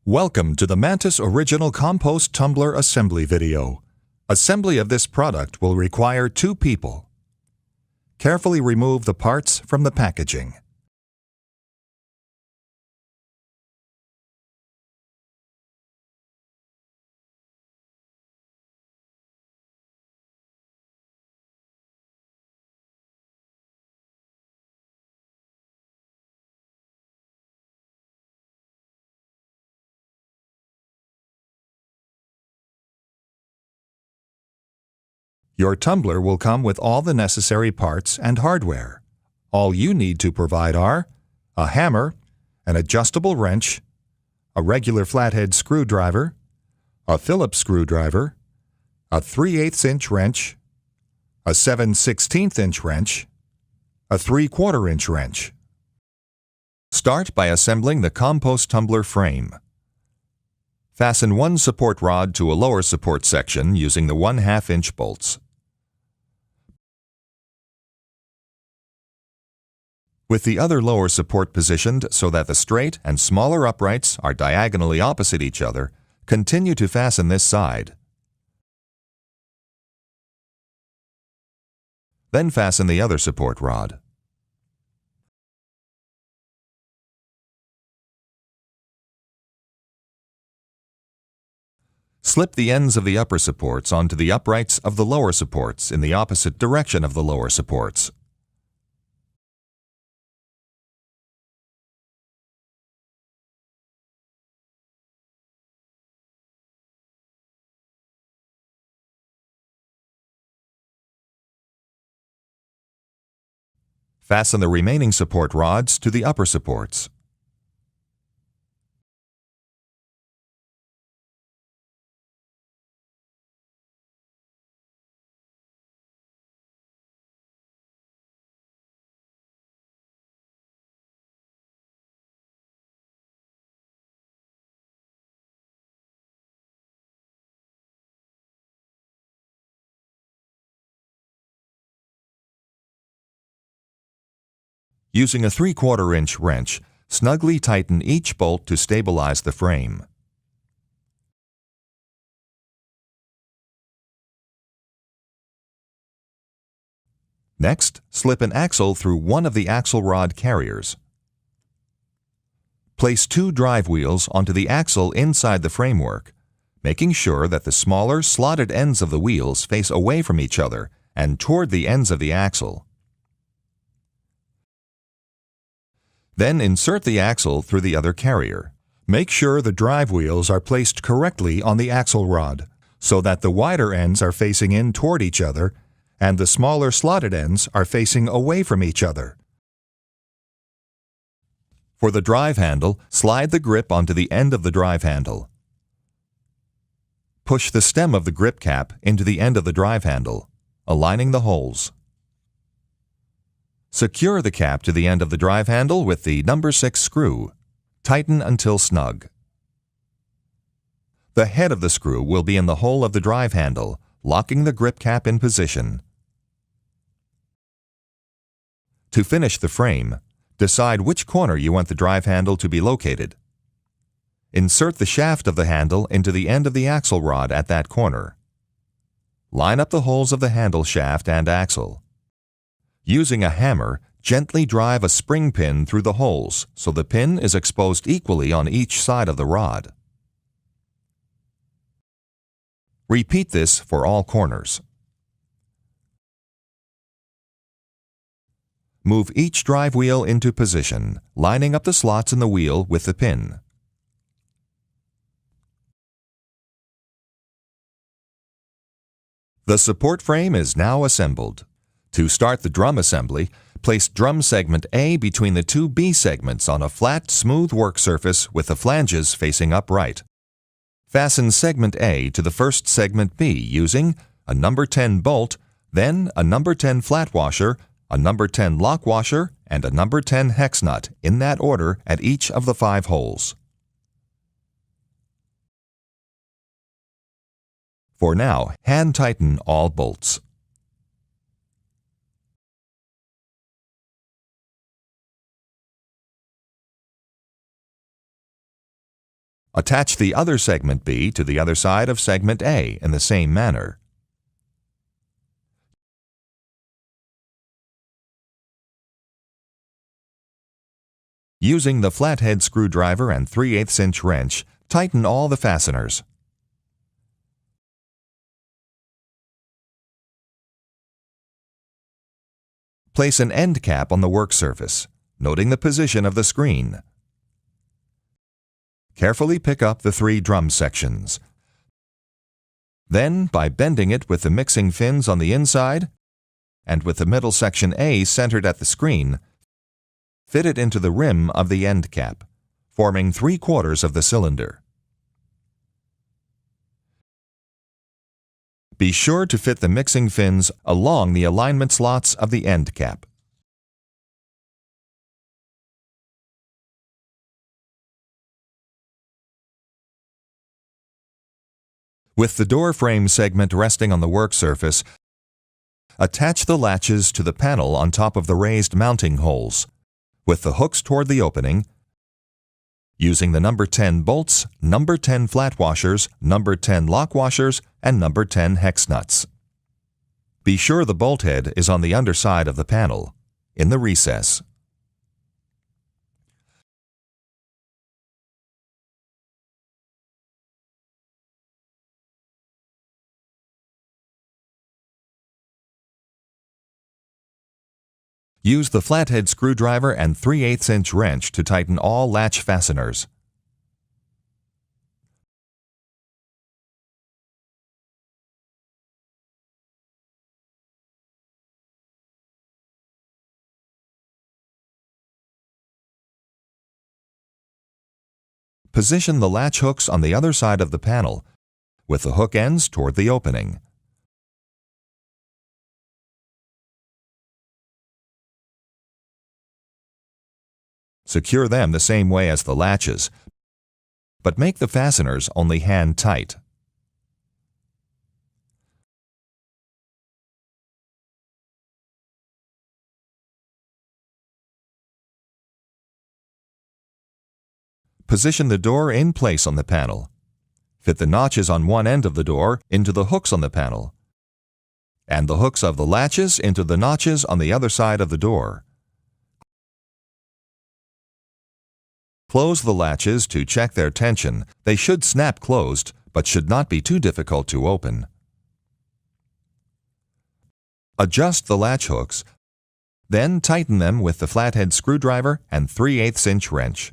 Welcome to the Mantis original ComposTumbler assembly video. Assembly of this product will require 2 people. Carefully remove the parts from the packaging. Your tumbler will come with all the necessary parts and hardware. All you need to provide are a hammer, an adjustable wrench, a regular flathead screwdriver, a Phillips screwdriver, a 3/8 inch wrench, a 7/16 inch wrench, a 3/4 inch wrench. Start by assembling the ComposTumbler frame. Fasten one support rod to a lower support section using the 1/2 inch bolts. With the other lower support positioned so that the straight and smaller uprights are diagonally opposite each other, continue to fasten this side. Then fasten the other support rod. Slip the ends of the upper supports onto the uprights of the lower supports in the opposite direction of the lower supports. Fasten the remaining support rods to the upper supports. Using a 3/4 inch wrench, snugly tighten each bolt to stabilize the frame. Next, slip an axle through one of the axle rod carriers. Place 2 drive wheels onto the axle inside the framework, making sure that the smaller, slotted ends of the wheels face away from each other and toward the ends of the axle. Then insert the axle through the other carrier. Make sure the drive wheels are placed correctly on the axle rod so that the wider ends are facing in toward each other and the smaller slotted ends are facing away from each other. For the drive handle, slide the grip onto the end of the drive handle. Push the stem of the grip cap into the end of the drive handle, aligning the holes. Secure the cap to the end of the drive handle with the number 6 screw. Tighten until snug. The head of the screw will be in the hole of the drive handle, locking the grip cap in position. To finish the frame, decide which corner you want the drive handle to be located. Insert the shaft of the handle into the end of the axle rod at that corner. Line up the holes of the handle shaft and axle. Using a hammer, gently drive a spring pin through the holes so the pin is exposed equally on each side of the rod. Repeat this for all corners. Move each drive wheel into position, lining up the slots in the wheel with the pin. The support frame is now assembled. To start the drum assembly, place drum segment A between the 2 B segments on a flat, smooth work surface with the flanges facing upright. Fasten segment A to the first segment B using a number 10 bolt, then a number 10 flat washer, a number 10 lock washer, and a number 10 hex nut in that order at each of the 5 holes. For now, hand tighten all bolts. Attach the other segment B to the other side of segment A in the same manner. Using the flathead screwdriver and 3/8" wrench, tighten all the fasteners. Place an end cap on the work surface, noting the position of the screen. Carefully pick up the 3 drum sections. Then, by bending it with the mixing fins on the inside, and with the middle section A centered at the screen, fit it into the rim of the end cap, forming 3/4 of the cylinder. Be sure to fit the mixing fins along the alignment slots of the end cap. With the door frame segment resting on the work surface, attach the latches to the panel on top of the raised mounting holes, with the hooks toward the opening, using the number 10 bolts, number 10 flat washers, number 10 lock washers, and number 10 hex nuts. Be sure the bolt head is on the underside of the panel, in the recess. Use the flathead screwdriver and 3/8" wrench to tighten all latch fasteners. Position the latch hooks on the other side of the panel, with the hook ends toward the opening. Secure them the same way as the latches, but make the fasteners only hand tight. Position the door in place on the panel. Fit the notches on one end of the door into the hooks on the panel, and the hooks of the latches into the notches on the other side of the door. Close the latches to check their tension. They should snap closed, but should not be too difficult to open. Adjust the latch hooks, then tighten them with the flathead screwdriver and 3/8" wrench.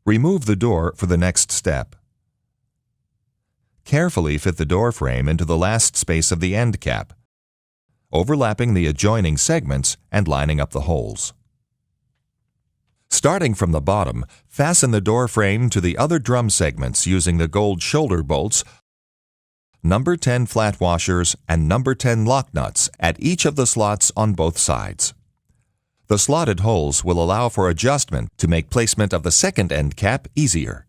Remove the door for the next step. Carefully fit the door frame into the last space of the end cap, overlapping the adjoining segments and lining up the holes. Starting from the bottom, fasten the door frame to the other drum segments using the gold shoulder bolts, number 10 flat washers, and number 10 lock nuts at each of the slots on both sides. The slotted holes will allow for adjustment to make placement of the second end cap easier.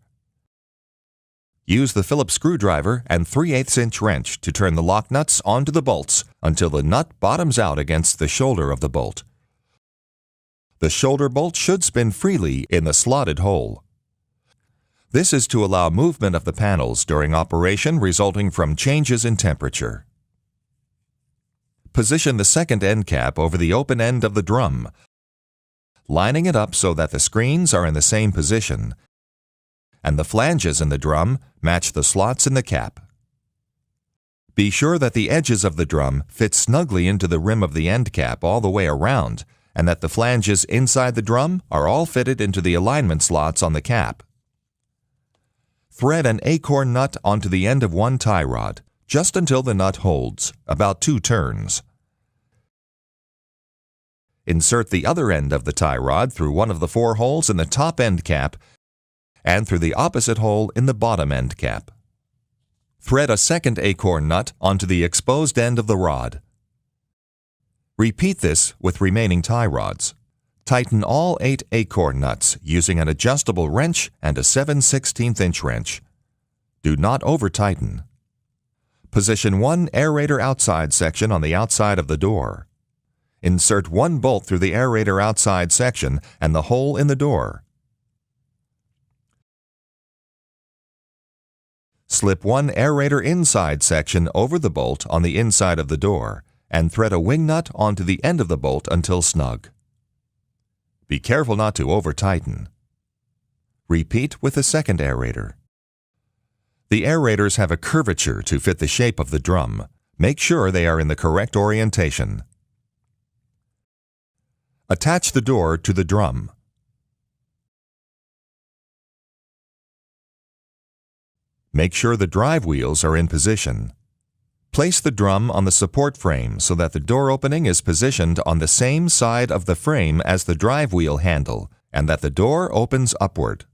Use the Phillips screwdriver and 3/8" wrench to turn the lock nuts onto the bolts until the nut bottoms out against the shoulder of the bolt. The shoulder bolt should spin freely in the slotted hole. This is to allow movement of the panels during operation resulting from changes in temperature. Position the second end cap over the open end of the drum, lining it up so that the screens are in the same position, and the flanges in the drum match the slots in the cap. Be sure that the edges of the drum fit snugly into the rim of the end cap all the way around, and that the flanges inside the drum are all fitted into the alignment slots on the cap. Thread an acorn nut onto the end of one tie rod, just until the nut holds, about 2 turns. Insert the other end of the tie rod through one of the 4 holes in the top end cap and through the opposite hole in the bottom end cap. Thread a second acorn nut onto the exposed end of the rod. Repeat this with remaining tie rods. Tighten all 8 acorn nuts using an adjustable wrench and a 7/16" wrench. Do not over-tighten. Position one aerator outside section on the outside of the door. Insert one bolt through the aerator outside section and the hole in the door. Slip one aerator inside section over the bolt on the inside of the door and thread a wing nut onto the end of the bolt until snug. Be careful not to over-tighten. Repeat with the second aerator. The aerators have a curvature to fit the shape of the drum. Make sure they are in the correct orientation. Attach the door to the drum. Make sure the drive wheels are in position. Place the drum on the support frame so that the door opening is positioned on the same side of the frame as the drive wheel handle and that the door opens upward.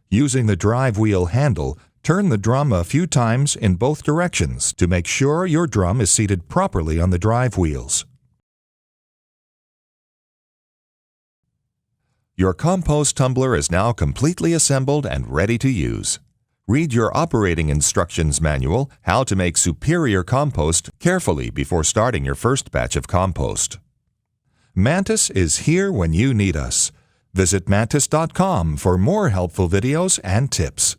Using the drive wheel handle, turn the drum a few times in both directions to make sure your drum is seated properly on the drive wheels. Your ComposTumbler is now completely assembled and ready to use. Read your operating instructions manual, How to Make Superior Compost, carefully before starting your first batch of compost. Mantis is here when you need us. Visit mantis.com for more helpful videos and tips.